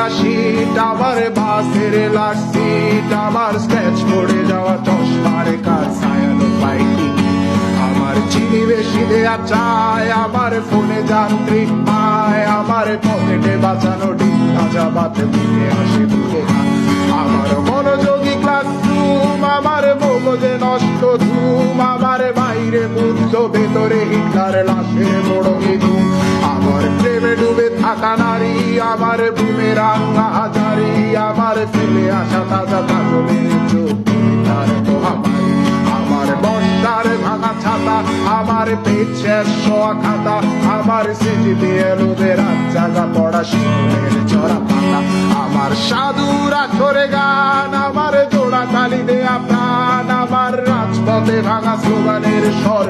পরা শীত, আমার বাসের লাশ সিট, আমার স্কেচ পড়ে যাওয়া চশমার কাজ ছায়ানো পাইটি, আমার চিনি বেশি দেয়া চায়, আমার ফোনে যান্ত্রিক পায়, আমার পকেটে বাঁচানো ডিম ভাজা বাতে বুকে হাসি বুকে আমার মনোযোগী ক্লাসরুম, আমার মগজে নষ্ট ধুম, আমার বাইরে বুদ্ধ ভেতরে হিটলার লাশের বড় ধুম, আমার প্রেমে ডুবে থাকা নারী, আমার বুমেরাঙ্গা হাজারি, আমার ফেলে আসা তাজা কাজলের চোখ তার মহামারী, আমার বর্ষার ভাঙা ছাতা, আমার পেট শেষ শোয়া খাতা, আমার সেজে দিয়ে রোদের রাত জাগা পড়া শিশুরের চড়া পাতা, আমার সাধুরা করে গান, আমার জোড়া তালি দেয়া প্রাণ, আমার রাজপথে ভাঙা স্লোগানের স্বর